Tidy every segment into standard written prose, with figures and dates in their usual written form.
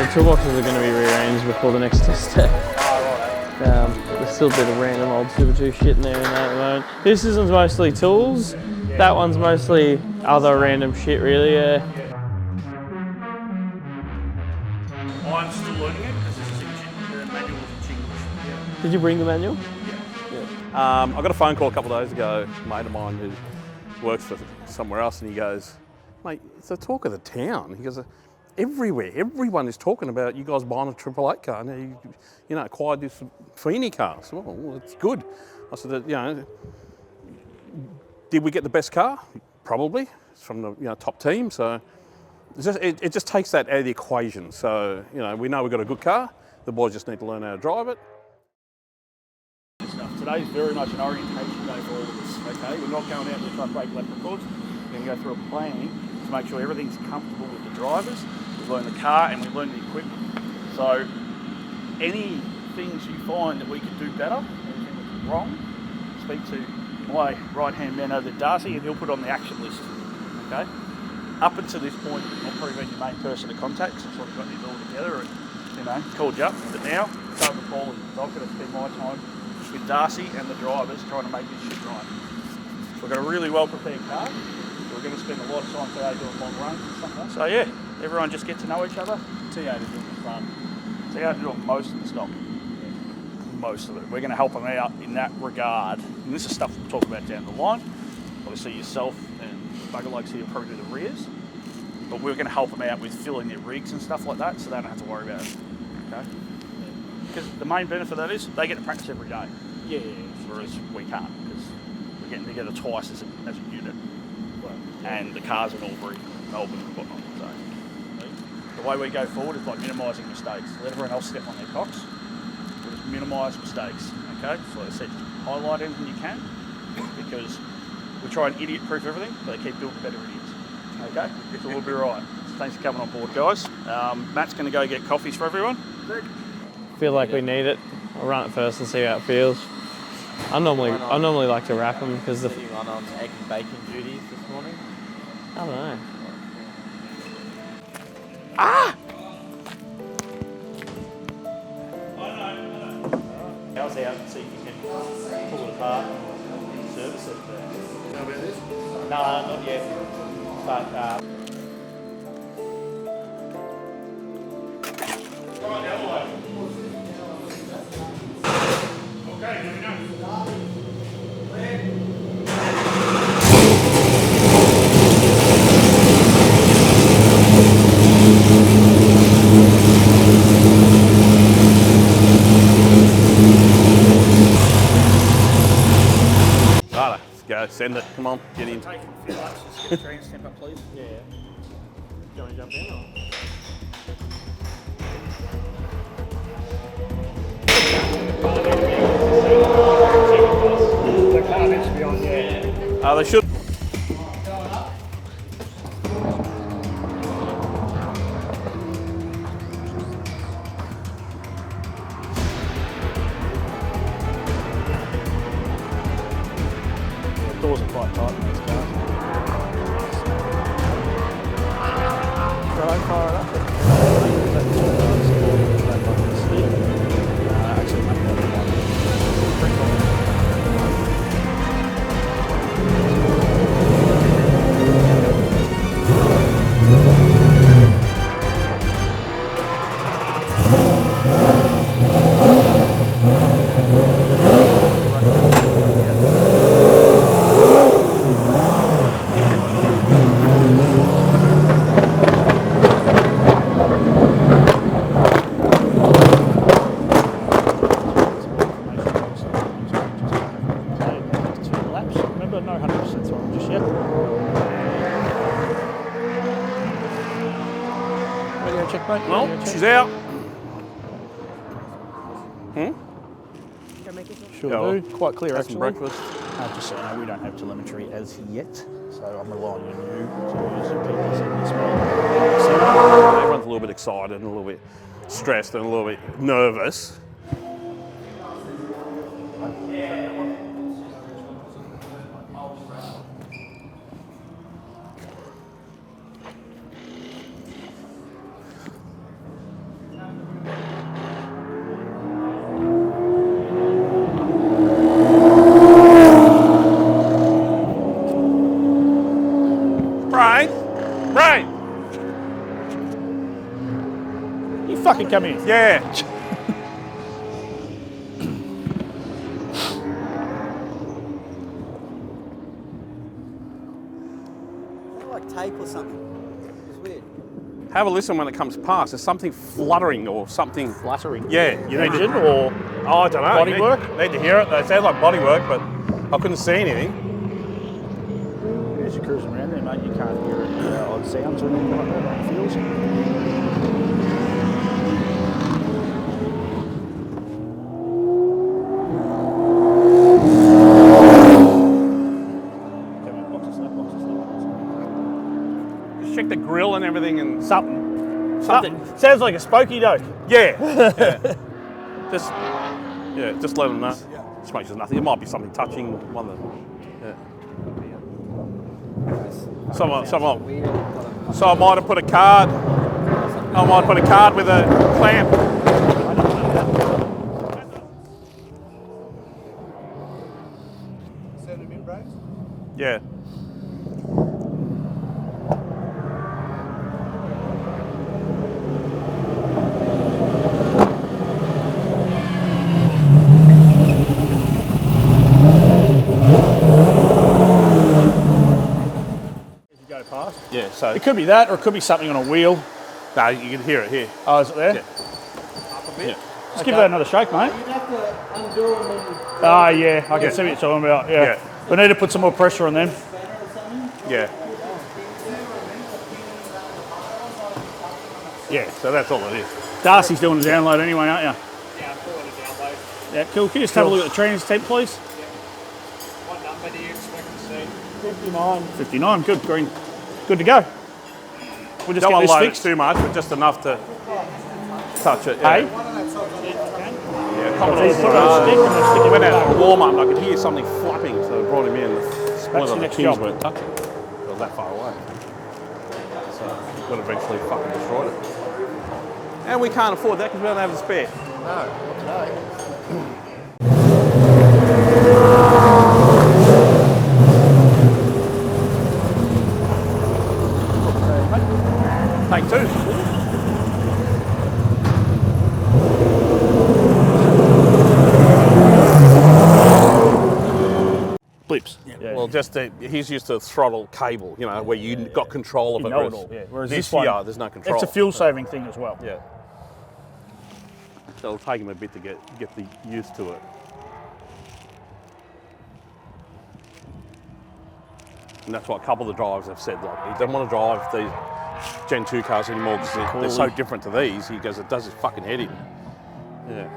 Toolboxes are going to be rearranged before the next test day. There's still a bit of random old Super 2 shit in there at the moment. This one's mostly tools, that one's mostly other random shit really, yeah. I'm still learning it because this is the manual is in English. Did you bring the manual? Yeah. I got a phone call a couple of days ago, a mate of mine who works for somewhere else, and he goes, mate, it's the talk of the town. He goes, everywhere, everyone is talking about you guys buying a 888 car. Now you know, acquired this Payne car. So, well, it's good. I said, you know, did we get the best car? Probably. It's from the top team. So it just takes that out of the equation. So we know we've got a good car. The boys just need to learn how to drive it. Today's very much an orientation day for all of us. Okay, we're not going out to try and break lap records. We're going to go through a planning to make sure everything's comfortable with the drivers. We learn the car and we learn the equipment. So any things you find that we could do better, anything that's wrong, speak to my right-hand man over there, Darcy, and he'll put on the action list. Okay. Up until this point, I've probably been your main person of contact since I've got this all together and called you up. But now it's over to Paul, and I've got to spend my time with Darcy and the drivers trying to make this shit right. We've got a really well prepared car. We're going to spend a lot of time today doing long runs and stuff like that. So yeah, everyone just get to know each other. TA to do the front. TA to do most of the stock. Most of it. We're going to help them out in that regard. And this is stuff we'll talk about down the line. Obviously yourself and bugger likes here will probably do the rears. But we're going to help them out with filling their rigs and stuff like that, so they don't have to worry about it. Okay? Because the main benefit of that is they get to practice every day. Yeah. Whereas we can't, because we're getting together twice as a unit. And the cars in Albury, Melbourne and whatnot. So the way we go forward is by minimising mistakes. Let everyone else step on their cocks. We'll just minimise mistakes. Okay? So like I said, just highlight anything you can, because we try and idiot-proof everything, but they keep building better idiots. Okay? So we'll be right. Thanks for coming on board, guys. Matt's going to go get coffees for everyone. Feel like we need it. I'll run it first and see how it feels. I normally like to wrap them because the. Sitting on egg and bacon duties this morning. I don't know. Ah! How's out and see if you can pull it apart and service it. Know about this? No, not yet. But okay, here we go. Right, let's go. Send it. Come on, get in. Take a few laps. Just get a train step up, please. Yeah. Do you want to jump in or? The car needs to be on, yeah. They should. The doors are quite tight in these cars. Right, fire it up. Actually, Radio check, mate. Well, Radio check. she's out. Sure Yeah, do. Quite clear, Have actually. some breakfast. Just so you know, we don't have telemetry as yet, so I'm relying on you to use your GPS and as well. Everyone's a little bit excited and a little bit stressed and a little bit nervous. Right. You fucking come here. Yeah. Like tape or something. It's weird. Have a listen when it comes past. There's something fluttering or something. Fluttering. Yeah. You need Engine to, or oh, I don't know. body You work? Need to hear it. They sound like body work, but I couldn't see anything. as you're cruising around there, mate, you can't hear any odd sounds or anything like that on the fields. Check the grill and everything and Something. something. Sounds like a spokey doke. Yeah. Just let them know. Just make sure there's nothing. It might be something touching one of them. Yeah. Someone. So I might have put a card. I might put a card with a clamp. Send them in, brakes? Yeah. Go past. Yeah. So It could be that, or it could be something on a wheel. no, you can hear it here. Oh, is it there? Yeah. Yeah. Just give that another shake, mate. You'd have to undo them and Ah, yeah, I can see what you're talking about. Yeah. Yeah. We need to put some more pressure on them. Yeah. Yeah. So that's all it is. Darcy's doing the download anyway, aren't you? Yeah, I'm doing the download. Yeah, cool. Can you just have a look at the trains tape, please? what number do you expect to see? 59. 59, good, green. Good to go. We'll just Don't get want this to load it fixed. too much, but just enough to touch it. Hey? Yeah. Yeah. Put Commodore it on the stick and we'll stick it went in the out for a back. warm up. I could hear something flapping, so I brought him in. That's One the of the next pins job. weren't touching. It was that far away. So we'll eventually fucking destroy it. And we can't afford that because we don't have the spare. Take two. Blips. Yeah. Well, he's used to throttle cable, you know, where you got control of You it. know it all, yeah. Whereas this this one, year, there's no control. it's a fuel saving thing as well. Yeah. So it'll take him a bit to get used to it. And that's what a couple of the drivers have said. Like, he doesn't want to drive these Gen 2 cars anymore because they're so different to these. He goes, it does his fucking head in. Yeah.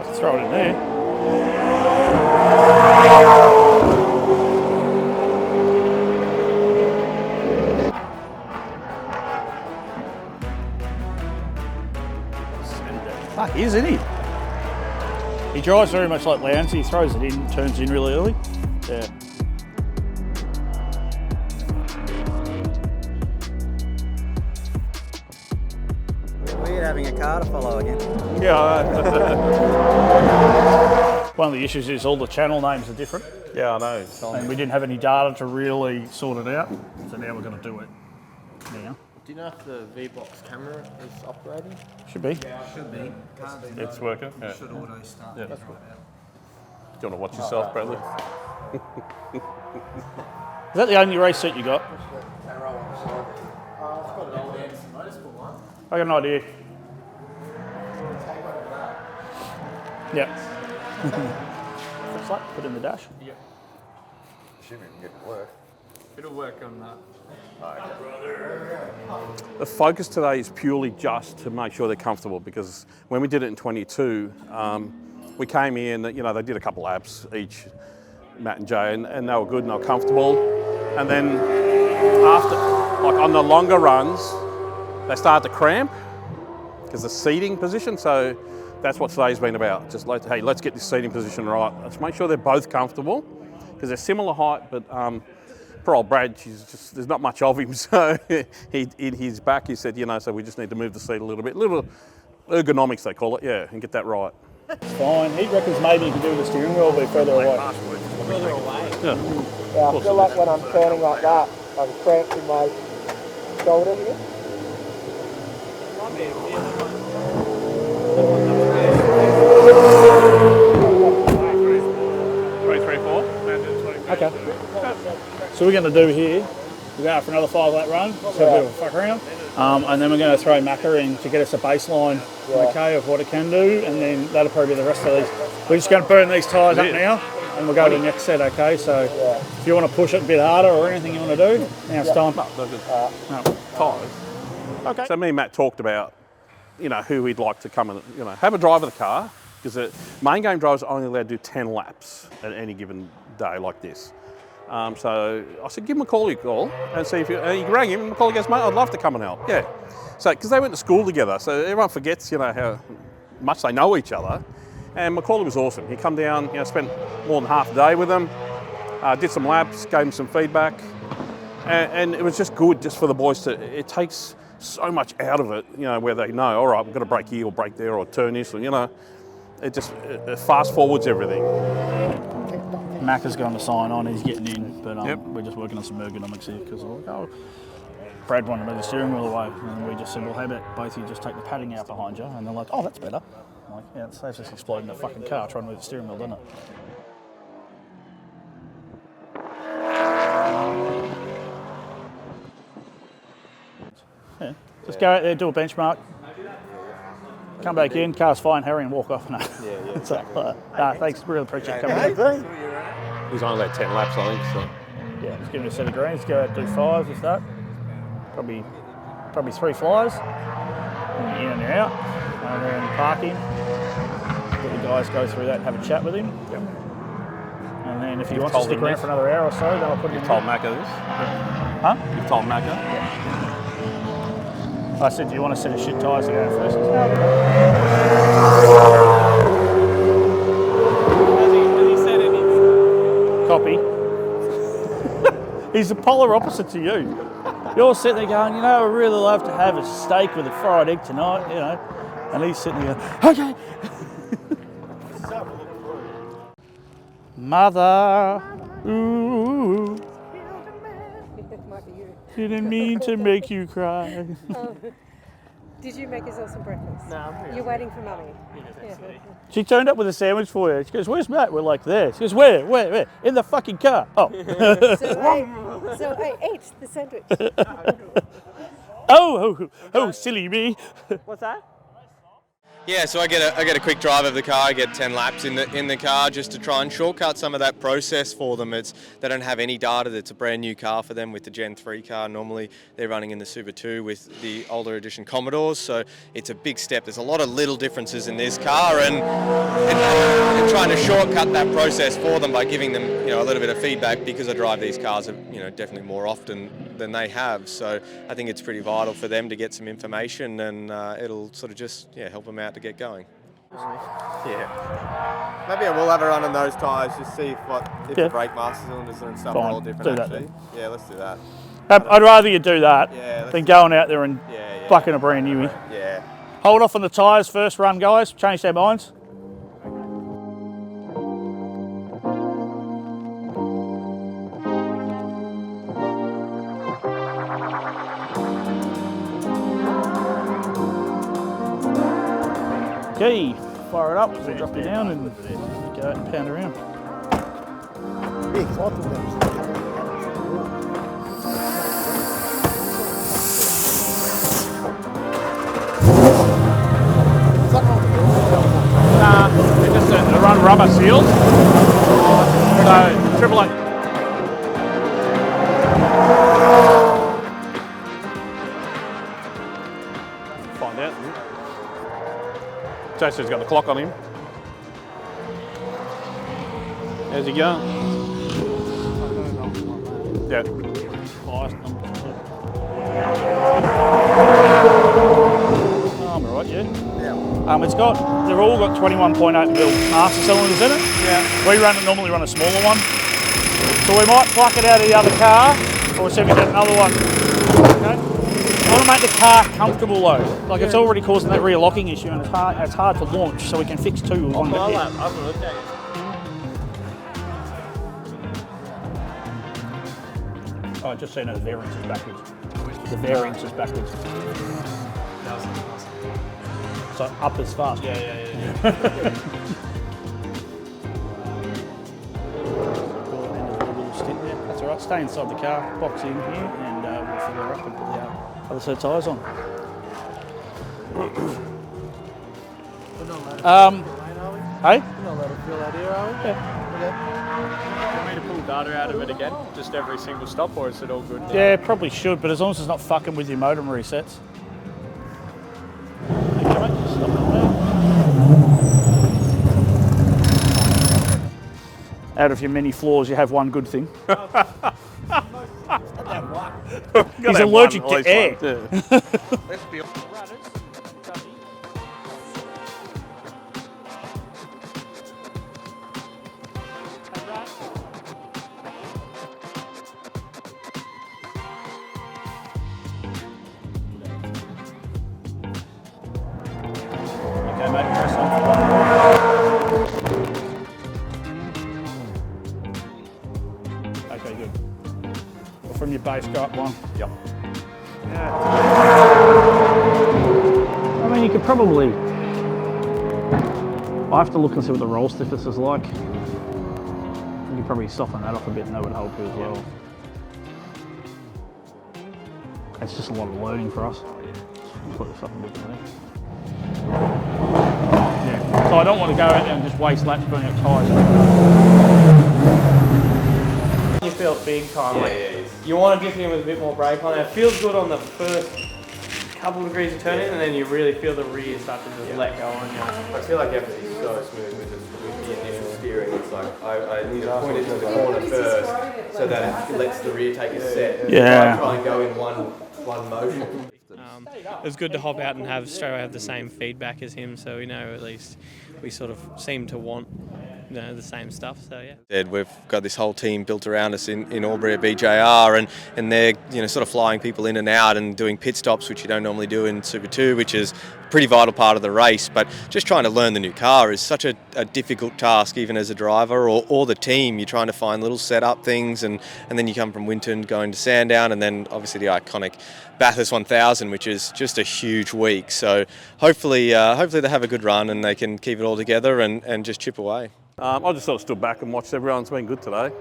Let's throw it in there. Fuck, he is, isn't he? He drives very much like Lowndes. He throws it in, turns in really early. Yeah. Weird having a car to follow again. Yeah, One of the issues is all the channel names are different, yeah, I know. and we didn't have any data to really sort it out. So now we're going to do it. Now, Do you know if the V-Box camera is operating? should be. Should be. Can't be. It's working. Yeah. Should auto start. Yeah. Right now. Do you want to watch yourself, Bradley? Is that the only race suit you got? I got an idea. Yeah. Put in the dash. Yeah. Assuming we can get it to work. It'll work on that. The focus today is purely just to make sure they're comfortable, because when we did it in 22, we came in, you know, they did a couple laps each, Matt and Jay, and they were good and they were comfortable. And then after, like on the longer runs, they start to cramp because the seating position. So that's what today's been about. Just like, hey, let's get this seating position right. Let's make sure they're both comfortable, because they're similar height, but poor old Brad, there's not much of him. So in his back, he said, you know, so we just need to move the seat a little bit. Little ergonomics, they call it, yeah, and get that right. It's fine. He reckons maybe you can do the steering wheel a bit further away. Further away. Yeah. Yeah, I feel like when I'm turning like that, I'm cramped in my shoulder here. Okay. So we're going to do here, we're going out for another 5 lap run, so a bit of a fuck around, and then we're going to throw Macca in to get us a baseline, okay, of what it can do, and then that'll probably be the rest of these. We're just going to burn these tyres up now, and we'll go to the next set, okay? So if you want to push it a bit harder or anything you want to do, now it's time. Tyres. Okay. So me and Matt talked about, you know, who we'd like to come and, you know, have a drive of the car, because the main game drivers are only allowed to do 10 laps at any given day like this. So I said, give him a call, and see if he rang him, and Macaulay goes, mate, I'd love to come and help. Yeah. So, because they went to school together, so everyone forgets, you know, how much they know each other. And Macaulay was awesome. He come down, you know, spent more than half a day with them, did some laps, gave him some feedback, and it was just good just for the boys to, it takes so much out of it, you know, where they know, all right, we've got to brake here or brake there or turn this, or, you know, it fast forwards everything. Macca's going to sign on, he's getting in, but we're just working on some ergonomics here, because Brad wanted to move the steering wheel away, and we just said, well, how about both of you just take the padding out behind you? And they're like, oh, that's better. I'm like, yeah, it saves us exploding the fucking car trying to move the steering wheel, doesn't it? Yeah, just go out there, do a benchmark, come back in, car's fine, hurry and walk off. No. Yeah, exactly. Thanks, really appreciate coming in. He's only had 10 laps, I think, so. Yeah, just give me a set of greens, go out, do 5 if that. Probably 3 flies. And you're in and you're out. And then parking. Let the guys go through that and have a chat with him. Yep. And then if he wants to stick around for another hour or so, then I'll put him in. You've told Macca this? Huh? You've told Macca? Yeah. I said, do you want a set of shit tyres to go first? Has he said anything? Copy. He's the polar opposite to you. You're sitting there going, you know, I really love to have a steak with a fried egg tonight, you know. And he's sitting there going, okay. Mother, ooh, didn't mean to make you cry. Did you make yourself some breakfast? No, I'm pretty You're waiting for Mummy. Yeah. She turned up with a sandwich for you. She goes, where's Matt? We're like, there. She goes, where? In the fucking car. Oh. So I ate the sandwich. oh, silly me. What's that? Yeah, so I get a quick drive of the car. I get 10 laps in the car just to try and shortcut some of that process for them. They don't have any data. It's a brand new car for them with the Gen 3 car. Normally they're running in the Super 2 with the older edition Commodores, so it's a big step. There's a lot of little differences in this car, and trying to shortcut that process for them by giving them, you know, a little bit of feedback, because I drive these cars, you know, definitely more often than they have. So I think it's pretty vital for them to get some information, and it'll sort of just help them out to get going. Yeah. Maybe I will have a run on those tyres, just see if the brake master cylinders and stuff are all different actually. Yeah, let's do that. I'd rather you do that than going out there and bucking a brand newie. Yeah. Hold off on the tyres first run, guys. Change their minds. Okay, fire it up, we'll drop you down and go out and pound around. rubber seals. So, triple A. Find out. Jason's got the clock on him. How's he going? Yeah. I'm alright, yeah. They've all got 21.8 mil master cylinders in it. Yeah. We normally run a smaller one. So we might pluck it out of the other car or see if we get another one. Okay. I want to make the car comfortable though. Like it's already causing that rear locking issue and it's hard to launch, so we can fix two with one bit here. I haven't looked at it. Oh, just so you know, the variance is backwards. The variance is backwards. So up is fast. Yeah. That's alright, stay inside the car, box in here, and we'll figure her up and put the other set of tyres on. Hey? We're not allowed to feel that here, are we? Yeah. Do you want me to pull data out of it again? Just every single stop, or is it all good now? Yeah, probably should, but as long as it's not fucking with your modem resets. Okay, mate, stop it there. Out of your many flaws, you have one good thing. He's allergic to air. Let's be Okay, mate, press on for one. Okay, good. Well, from your base, go up one. Yep. I mean, you could probably... I have to look and see what the roll stiffness is like. You could probably soften that off a bit and that would help you as well. It's just a lot of loading for us. Put this up a bit there. Yeah. So I don't want to go out there and just waste laps burning up tyres. You feel it big time. You want to give him a bit more brake on it. It feels good on the first couple of degrees of turning, and then you really feel the rear start to just let go on you. I feel like everything's so smooth with the initial steering. It's like I need to point it to the corner first so that it lets the rear take a set. Yeah. I try and go in one motion. It was good to hop out and have straight away have the same feedback as him, so we know at least we sort of seem to want the same stuff. So yeah. We've got this whole team built around us in Albury at BJR, and they're sort of flying people in and out and doing pit stops, which you don't normally do in Super 2, which is a pretty vital part of the race. But just trying to learn the new car is such a difficult task, even as a driver or the team. You're trying to find little setup things, and then you come from Winton going to Sandown, and then obviously the iconic Bathurst 1000, which is just a huge week. So hopefully they have a good run and they can keep it all together and just chip away. I just sort of stood back and watched everyone. It's been good today.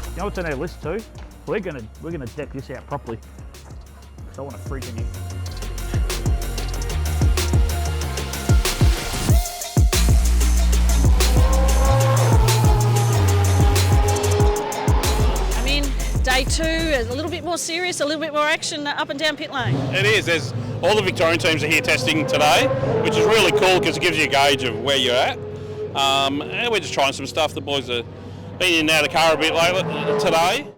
You know what's on our list too? We're gonna deck this out properly. Don't want to freak in here. I mean, day two is a little bit more serious, a little bit more action up and down pit lane. It is. There's all the Victorian teams are here testing today, which is really cool because it gives you a gauge of where you're at. And we're just trying some stuff. The boys are been in and out of the car a bit later today.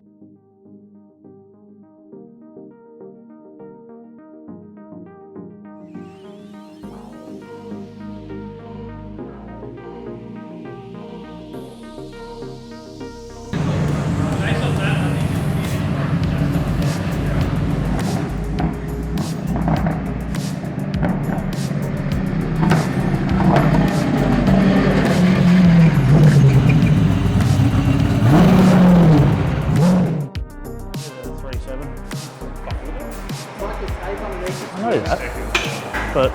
I know that, but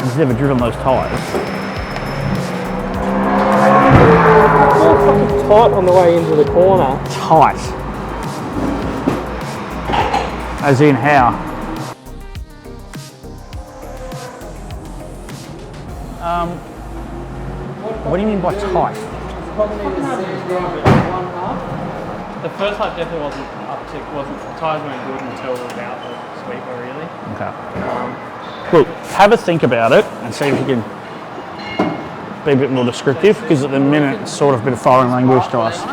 he's never driven those tyres. Tight on the way into the corner. Tight. As in how? What do you mean by tight? The first lap definitely wasn't the tyres weren't good until about the sweeper really. Okay. Look, have a think about it and see if you can be a bit more descriptive, because at the minute it's sort of a bit of foreign language to us.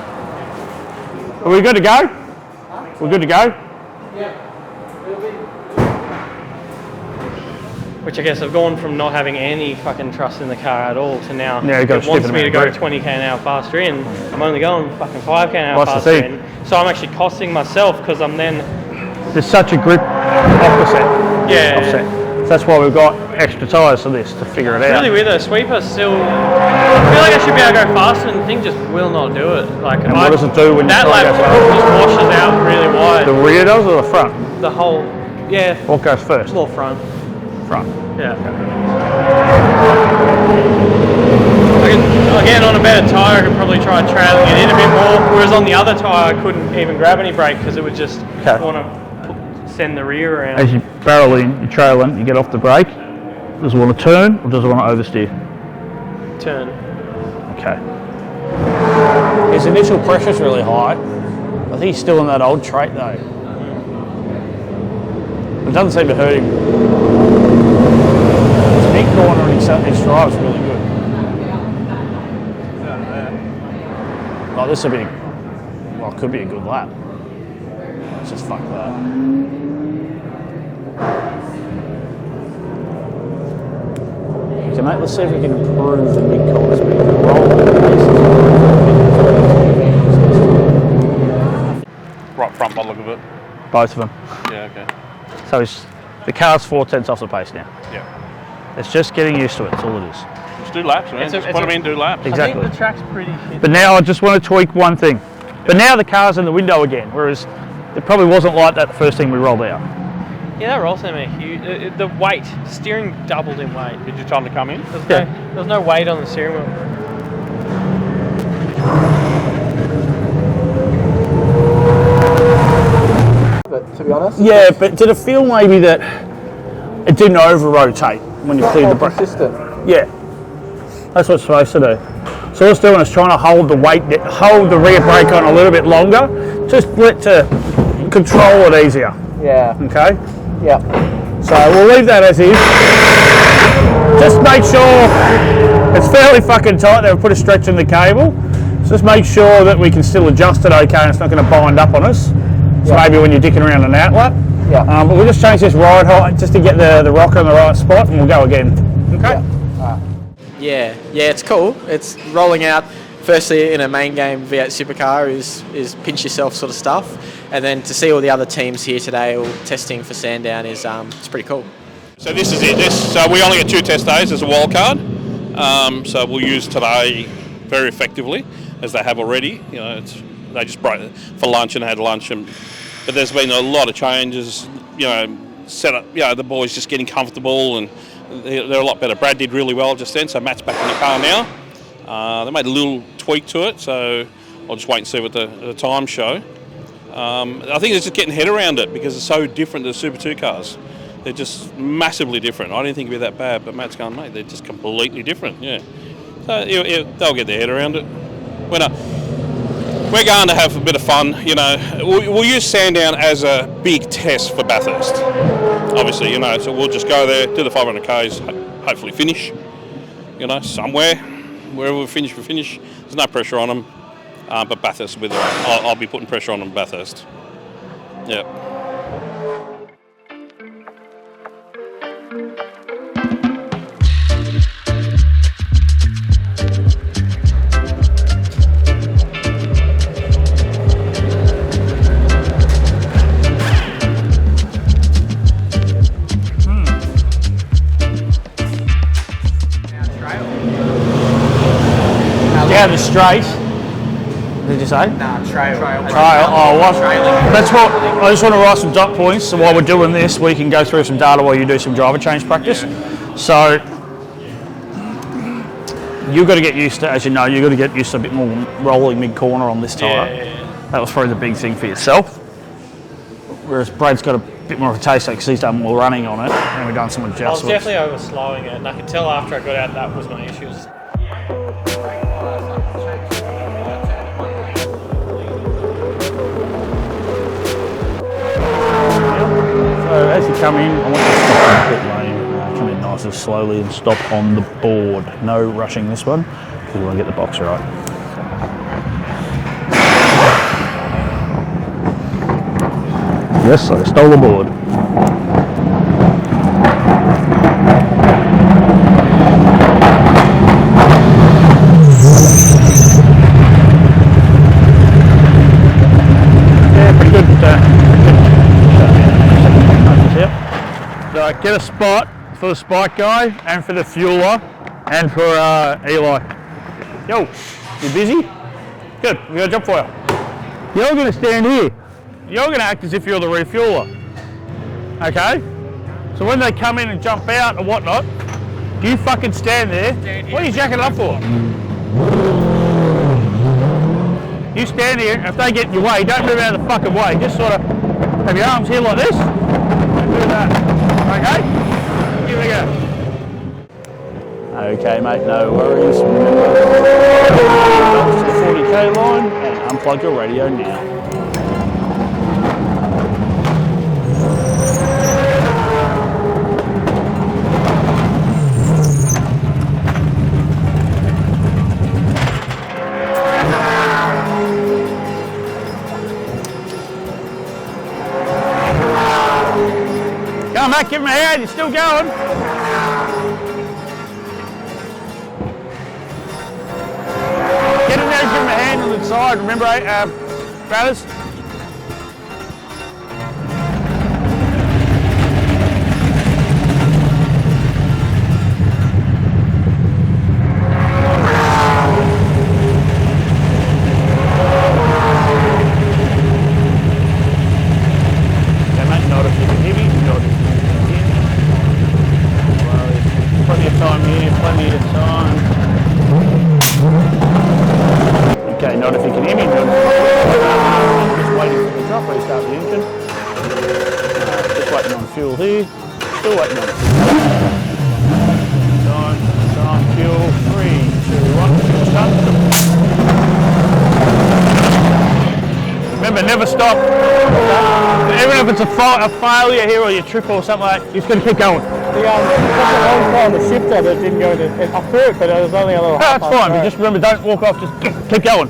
Are we good to go? We're good to go? Which I guess I've gone from not having any fucking trust in the car at all to now it wants me to go 20k an hour faster in. I'm only going fucking 5k an hour faster in. So I'm actually costing myself because I'm then... There's such a grip offset. Yeah. Offset. So that's why we've got extra tyres for this, to figure it out. Really with a sweeper still... I feel like I should be able to go faster and the thing just will not do it. Like, and what does it do when you try to go faster? That lap just washes out really wide. The rear does or the front? The whole... Yeah. What goes first? More front. Front. Yeah. Again, on a better tyre, I could probably try trailing it in a bit more. Whereas on the other tyre, I couldn't even grab any brake because it would just want to send the rear around. As you barrel in, you trail in, you get off the brake. Does it want to turn or does it want to oversteer? Turn. Okay. His initial pressure's really high. I think he's still in that old trait though. It doesn't seem to hurt him. His mid corner and his drive's really good. Oh, this will be, well, it could be a good lap. Let's just fuck that. Okay, mate, let's see if we can improve the mid corner speed. Roll the paces. Right front by the look of it. Both of them. Yeah, okay. So the car's 4/10 off the pace now. Yeah. It's just getting used to it, that's all it is. Just do laps, man. Just put them in, do laps. Exactly. I think the track's pretty shit. But now I just want to tweak one thing. But now the car's in the window again, whereas it probably wasn't like that the first thing we rolled out. Yeah, that roll center huge. The weight, steering doubled in weight. Did you tell them to come in? There was no weight on the steering wheel. But to be honest, Yeah, but did it feel maybe that it didn't over-rotate when you cleared the brake? consistent. Yeah, that's what it's supposed to do. So all it's doing is trying to hold the weight, hold the rear brake on a little bit longer, just for it to control it easier. Yeah. Okay? Yeah. So we'll leave that as is. Just make sure it's fairly fucking tight there. We'll put a stretch in the cable. So just make sure that we can still adjust it okay and it's not going to bind up on us. So maybe when you're dicking around an outlet. Yeah. But we'll just change this ride height just to get the rocker in the right spot and we'll go again. Okay? Yeah, it's cool. It's rolling out. Firstly, in a main game V8 supercar is pinch yourself sort of stuff, and then to see all the other teams here today all testing for Sandown is it's pretty cool. So this is it. So we only get 2 test days as a wild card. So we'll use today very effectively, as they have already. You know, they just broke for lunch and had lunch, but there's been a lot of changes. You know, set up. You know, the boys just getting comfortable and they're a lot better. Brad did really well just then, so Matt's back in the car now. They made a little tweak to it, so I'll just wait and see what the times show. I think it's just getting head around it because it's so different to the Super 2 cars. They're just massively different. I didn't think it'd be that bad, but Matt's going, mate, they're just completely different, yeah. So they'll get their head around it. We're going to have a bit of fun, you know. We'll use Sandown as a big test for Bathurst, obviously, you know. So we'll just go there, do the 500 Ks, hopefully finish, you know, somewhere. Wherever we finish, we finish. There's no pressure on them, but Bathurst will be there. I'll be putting pressure on them, Bathurst. Yeah. Down the straight, Did you say? Nah, trail. Trail. Oh, what? That's what. I just want to write some dot points. So while we're doing this, we can go through some data while you do some driver change practice. Yeah. So you've got to get used to, as you know, you've got to get used to a bit more rolling mid corner on this tyre. Yeah. That was probably the big thing for yourself. Whereas Brad's got a bit more of a taste because he's done more running on it, and we've done some adjustments. I was definitely over slowing it, and I could tell after I got out that was my issues. So as you come in, I want you to stop in the pit lane. Come in nice and slowly and stop on the board. No rushing this one, because we want to get the box right. Yes, I stole the board. Yeah, pretty good. So get a spot for the spike guy and for the fueler and for Eli. Yo, you busy? Good, we got a job for you. You're going to stand here. You're going to act as if you're the refueler, okay? So when they come in and jump out and whatnot, you fucking stand there. What are you jacking it up for? You stand here, if they get in your way, don't move out of the fucking way. Just sort of have your arms here like this and do that, okay? Here we go. Okay, mate, no worries. Remember, to the 40k line and unplug your radio now. Come on, Matt, give him a hand, he's still going. Get in there and give him a hand on the side, remember, brothers? Okay, not if you can hear me. Just waiting for the drop, restart the engine. Just waiting on fuel here. Still waiting on it. Time, fuel, 3, 2, 1, fuel start. Remember, never stop. Even if it's a failure here or you trip or something like that, you're just going to keep going. Took a long time the shifter that didn't go to. I threw it, but it was only a little. That's fine. But just remember, don't walk off. Just keep going.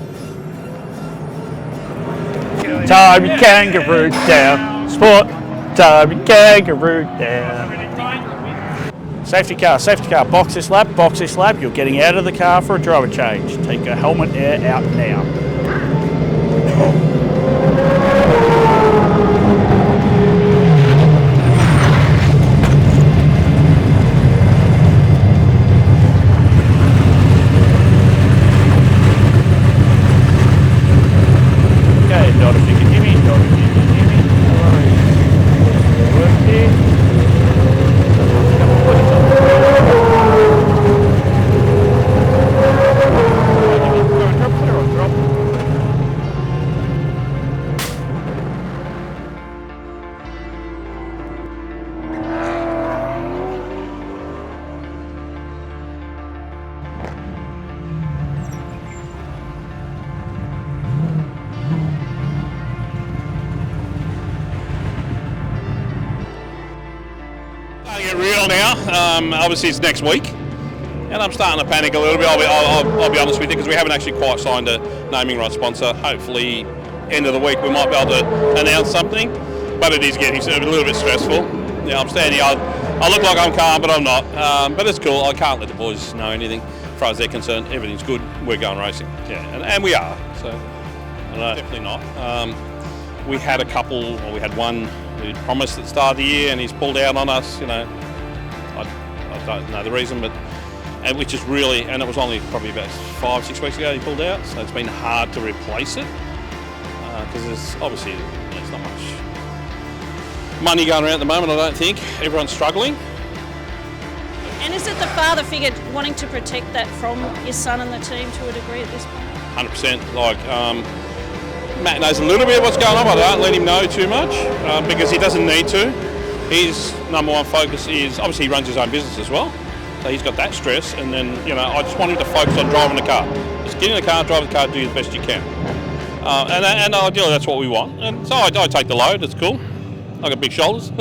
Time your kangaroo down. Sport. Time your kangaroo down. Safety car. Box this lap. You're getting out of the car for a driver change. Take your helmet air out now. Not if you can hear me, not if you can hear me. Work here. Get real now. Obviously, it's next week, and I'm starting to panic a little bit. I'll be honest with you, because we haven't actually quite signed a naming rights sponsor. Hopefully, end of the week we might be able to announce something. But it is getting a little bit stressful. Yeah, I'm standing. I look like I'm calm, but I'm not. But it's cool. I can't let the boys know anything. As far as they're concerned, everything's good. We're going racing. Yeah, and we are. So, definitely not. We had a couple. Well, we had one who promised at the start of the year, and he's pulled out on us. You know, I don't know the reason, but and which is really, and it was only probably about 5-6 weeks ago he pulled out, so it's been hard to replace it because there's obviously there's not much money going around at the moment. I don't think everyone's struggling. And is it the father figure wanting to protect that from his son and the team to a degree at this point? 100%. Like Matt knows a little bit of what's going on, but I don't let him know too much because he doesn't need to. His number one focus is, obviously he runs his own business as well, so he's got that stress, and then, I just want him to focus on driving the car. Just get in the car, drive the car, do the best you can. And ideally that's what we want. And so I take the load, it's cool. I got big shoulders.